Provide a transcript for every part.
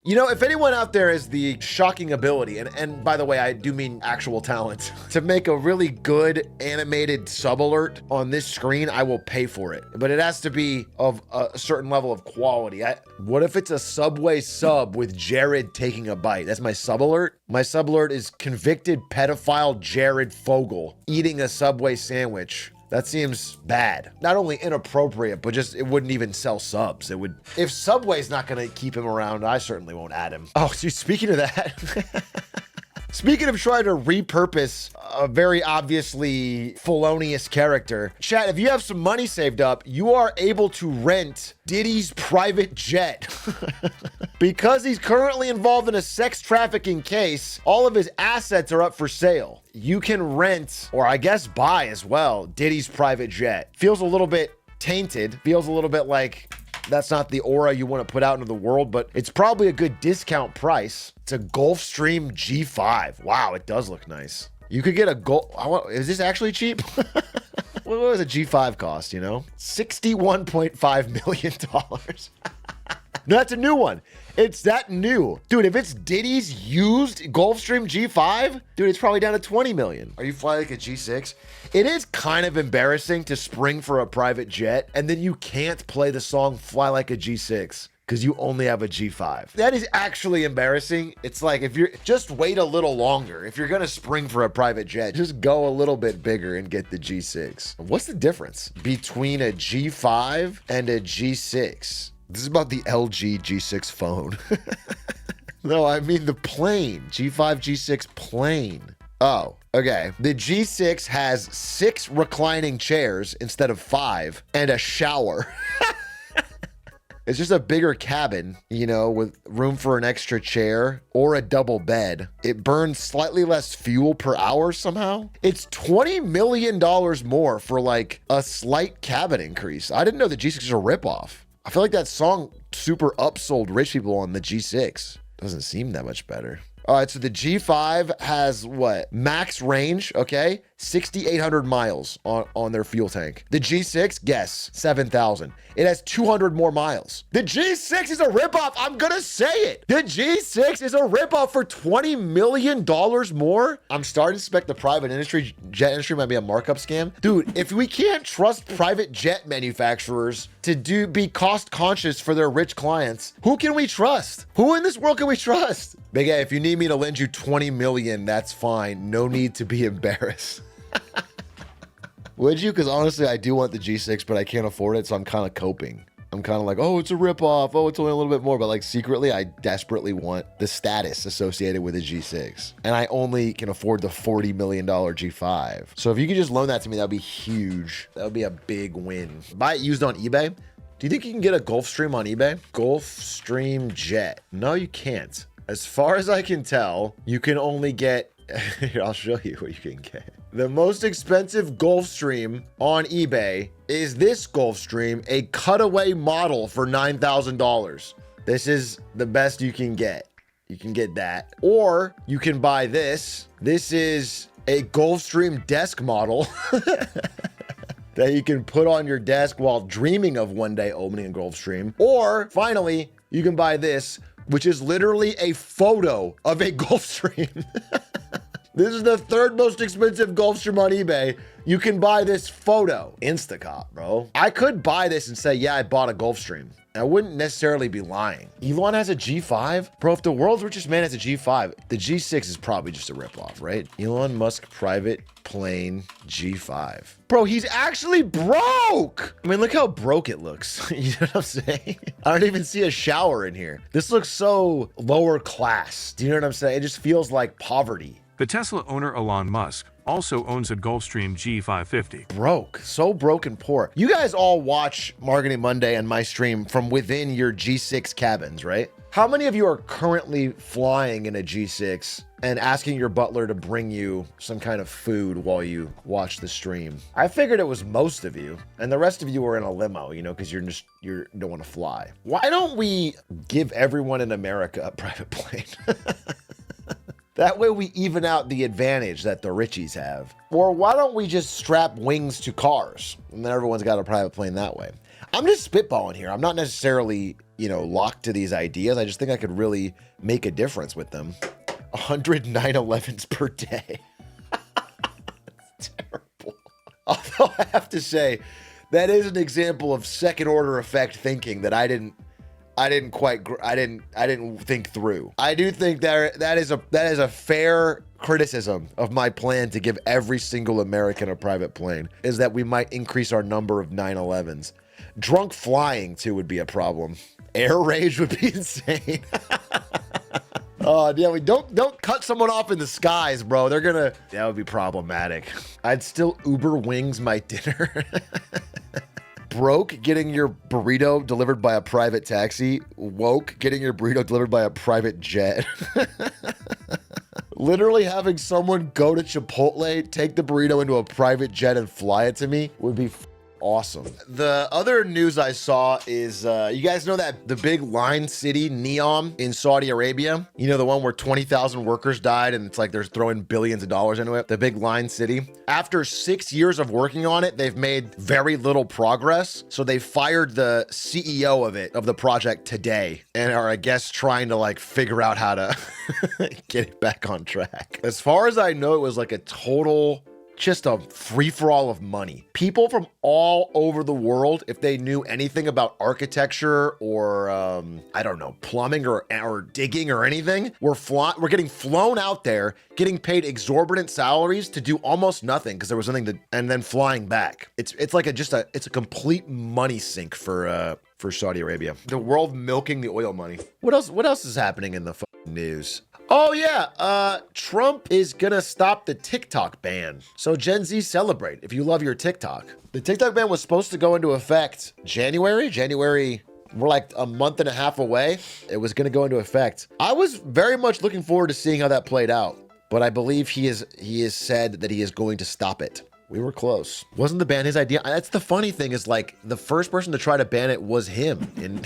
You know, if anyone out there has the shocking ability, and by the way, I do mean actual talent, to make a really good animated sub alert on this screen, I will pay for it. But it has to be of a certain level of quality. What if it's a Subway sub with Jared taking a bite? That's my sub alert. My sub alert is convicted pedophile Jared Fogle eating a Subway sandwich. That seems bad. Not only inappropriate, but just it wouldn't even sell subs. It would. If Subway's not gonna keep him around, I certainly won't add him. Oh, dude, speaking of that. Speaking of trying to repurpose a very obviously felonious character, chat, if you have some money saved up, you are able to rent Diddy's private jet. Because he's currently involved in a sex trafficking case, all of his assets are up for sale. You can rent, or I guess buy as well, Diddy's private jet. Feels a little bit tainted, feels a little bit like that's not the aura you want to put out into the world, but it's probably a good discount price. It's a Gulfstream G5. Wow, it does look nice. You could get a is this actually cheap? What does a G5 cost, you know? $61.5 million. No, that's a new one. It's that new. Dude, if it's Diddy's used Gulfstream G5, dude, it's probably down to 20 million. Are you flying like a G6? It is kind of embarrassing to spring for a private jet and then you can't play the song Fly Like a G6 because you only have a G5. That is actually embarrassing. It's like, if you're just wait a little longer. If you're gonna spring for a private jet, just go a little bit bigger and get the G6. What's the difference between a G5 and a G6? This is about the LG G6 phone. No, I mean the plane. G5, G6 plane. Oh, okay. The G6 has 6 reclining chairs instead of 5 and a shower. It's just a bigger cabin, you know, with room for an extra chair or a double bed. It burns slightly less fuel per hour somehow. It's $20 million more for like a slight cabin increase. I didn't know the G6 is a ripoff. I feel like that song super upsold rich people on the G6. Doesn't seem that much better. All right, so the G5 has what? Max range, okay? 6,800 miles on their fuel tank. The G6, guess, 7,000. It has 200 more miles. The G6 is a ripoff. I'm gonna say it. The G6 is a ripoff for $20 million more. I'm starting to suspect the private industry, jet industry might be a markup scam. Dude, if we can't trust private jet manufacturers to be cost conscious for their rich clients, who can we trust? Who in this world can we trust? Big A, if you need me to lend you 20 million, that's fine. No need to be embarrassed. Would you? Because honestly, I do want the G6, but I can't afford it, so I'm kind of coping. I'm kind of like, oh, it's a ripoff. Oh, it's only a little bit more. But like secretly, I desperately want the status associated with a G6. And I only can afford the $40 million G5. So if you could just loan that to me, that would be huge. That would be a big win. Buy it used on eBay. Do you think you can get a Gulfstream on eBay? Gulfstream jet. No, you can't. As far as I can tell, you can only get, here, I'll show you what you can get. The most expensive Gulfstream on eBay is this Gulfstream, a cutaway model for $9,000. This is the best you can get. You can get that. Or you can buy this. This is a Gulfstream desk model that you can put on your desk while dreaming of one day owning a Gulfstream. Or finally, you can buy this, which is literally a photo of a Gulfstream. This is the 3rd most expensive Gulfstream on eBay. You can buy this photo. Instacop, bro. I could buy this and say, yeah, I bought a Gulfstream. I wouldn't necessarily be lying. Elon has a G5? Bro, if the world's richest man has a G5, the G6 is probably just a ripoff, right? Elon Musk private plane G5. Bro, he's actually broke. I mean, look how broke it looks. You know what I'm saying? I don't even see a shower in here. This looks so lower class. Do you know what I'm saying? It just feels like poverty. The Tesla owner Elon Musk also owns a Gulfstream G550. Broke, so broke and poor. You guys all watch Marketing Monday and my stream from within your G6 cabins, right? How many of you are currently flying in a G6 and asking your butler to bring you some kind of food while you watch the stream? I figured it was most of you, and the rest of you are in a limo, you know, because you don't want to fly. Why don't we give everyone in America a private plane? That way we even out the advantage that the richies have. Or why don't we just strap wings to cars and then everyone's got a private plane that way? I'm just spitballing here. I'm not necessarily locked to these ideas. I just think I could really make a difference with them. 100 9/11s per day. That's terrible. Although I have to say, that is an example of second order effect thinking that I didn't think through. I do think that is a fair criticism of my plan to give every single American a private plane, is that we might increase our number of 9/11s. Drunk flying too would be a problem. Air rage would be insane. Oh, yeah, we don't cut someone off in the skies, bro. That would be problematic. I'd still Uber Wings my dinner. Broke getting your burrito delivered by a private taxi. Woke getting your burrito delivered by a private jet. Literally having someone go to Chipotle, take the burrito into a private jet and fly it to me would be awesome. The other news I saw is, you guys know that the big line city, Neom, in Saudi Arabia? You know, the one where 20,000 workers died and it's like they're throwing billions of dollars into it? The big line city? After 6 years of working on it, they've made very little progress. So they fired the CEO of the project today and are, I guess, trying to like figure out how to get it back on track. As far as I know, it was like a total just a free-for-all of money. People from all over the world, if they knew anything about architecture or, I don't know, plumbing or digging or anything, were getting flown out there, getting paid exorbitant salaries to do almost nothing because there was nothing to, and then flying back. It's like it's a complete money sink for Saudi Arabia. The world milking the oil money. What else is happening in the news? Oh yeah, Trump is gonna stop the TikTok ban. So Gen Z, celebrate if you love your TikTok. The TikTok ban was supposed to go into effect January. We're like a month and a half away. It was gonna go into effect. I was very much looking forward to seeing how that played out, but I believe he has said that he is going to stop it. We were close. Wasn't the ban his idea? That's the funny thing, is like the first person to try to ban it was him in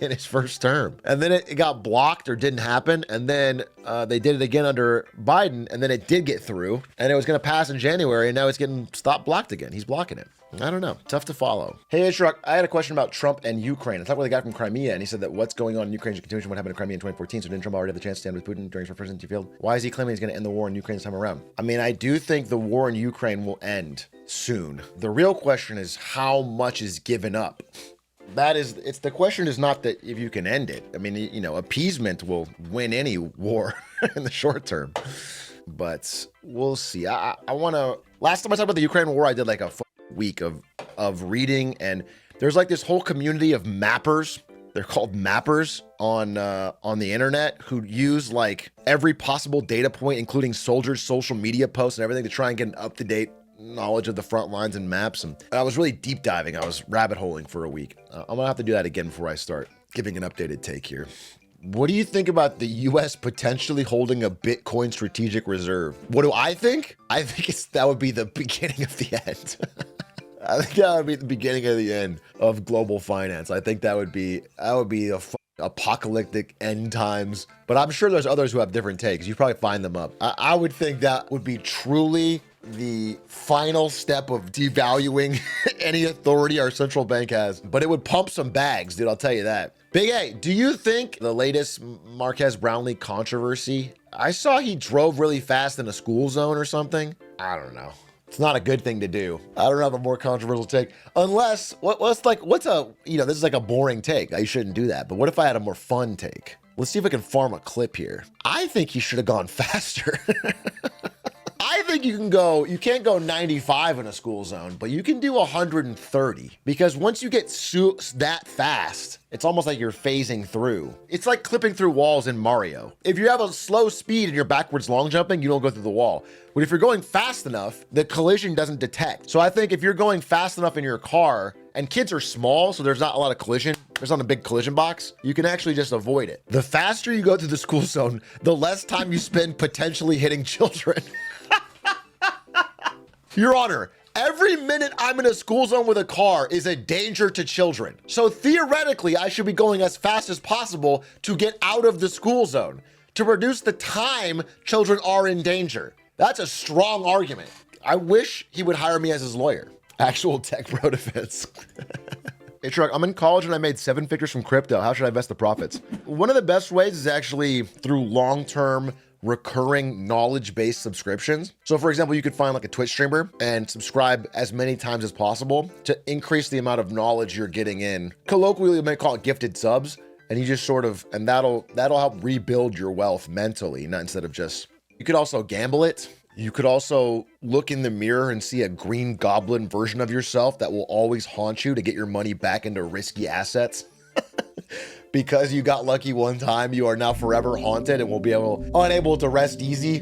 in his first term. And then it got blocked or didn't happen. And then they did it again under Biden, and then it did get through and it was gonna pass in January, and now it's getting blocked again. He's blocking it. I don't know. Tough to follow. Hey, Shrek, I had a question about Trump and Ukraine. I talked with a guy from Crimea, and he said that what's going on in Ukraine is a continuation of what happened in Crimea in 2014. So didn't Trump already have the chance to stand with Putin during his presidency field? Why is he claiming he's going to end the war in Ukraine this time around? I mean, I do think the war in Ukraine will end soon. The real question is how much is given up. The question is not that if you can end it. I mean, you know, appeasement will win any war in the short term. But we'll see. Last time I talked about the Ukraine war, I did like a week of reading, and there's like this whole community of mappers. They're called mappers on the internet, who use like every possible data point, including soldiers' social media posts and everything, to try and get an up-to-date knowledge of the front lines and maps. And I was really deep diving. I was rabbit holing for a week. I'm gonna have to do that again before I start giving an updated take here. What do you think about the U.S. potentially holding a Bitcoin strategic reserve? What do I think? I think that would be the beginning of the end. I think that would be the beginning of the end of global finance. I think that would be a apocalyptic end times. But I'm sure there's others who have different takes. You probably find them up. I would think that would be truly the final step of devaluing any authority our central bank has. But it would pump some bags, dude. I'll tell you that. Big A, do you think the latest Marquez Brownlee controversy? I saw he drove really fast in a school zone or something. I don't know. It's not a good thing to do. I don't have a more controversial take. Unless, this is like a boring take. I shouldn't do that. But what if I had a more fun take? Let's see if I can farm a clip here. I think he should have gone faster. I think you can't go 95 in a school zone, but you can do 130. Because once you get that fast, it's almost like you're phasing through. It's like clipping through walls in Mario. If you have a slow speed and you're backwards long jumping, you don't go through the wall. But if you're going fast enough, the collision doesn't detect. So I think if you're going fast enough in your car, and kids are small, so there's not a lot of collision, there's not a big collision box, you can actually just avoid it. The faster you go through the school zone, the less time you spend potentially hitting children. Your Honor, every minute I'm in a school zone with a car is a danger to children. So theoretically, I should be going as fast as possible to get out of the school zone, to reduce the time children are in danger. That's a strong argument. I wish he would hire me as his lawyer. Actual tech bro defense. Hey, Truck, I'm in college and I made 7 figures from crypto. How should I invest the profits? One of the best ways is actually through long-term recurring knowledge-based subscriptions. So for example, you could find like a Twitch streamer and subscribe as many times as possible to increase the amount of knowledge you're getting in. Colloquially, we might call it gifted subs. And you just sort of, and that'll help rebuild your wealth mentally, not instead of just, you could also gamble it. You could also look in the mirror and see a green goblin version of yourself that will always haunt you to get your money back into risky assets. Because you got lucky one time, you are now forever haunted and will be unable to rest easy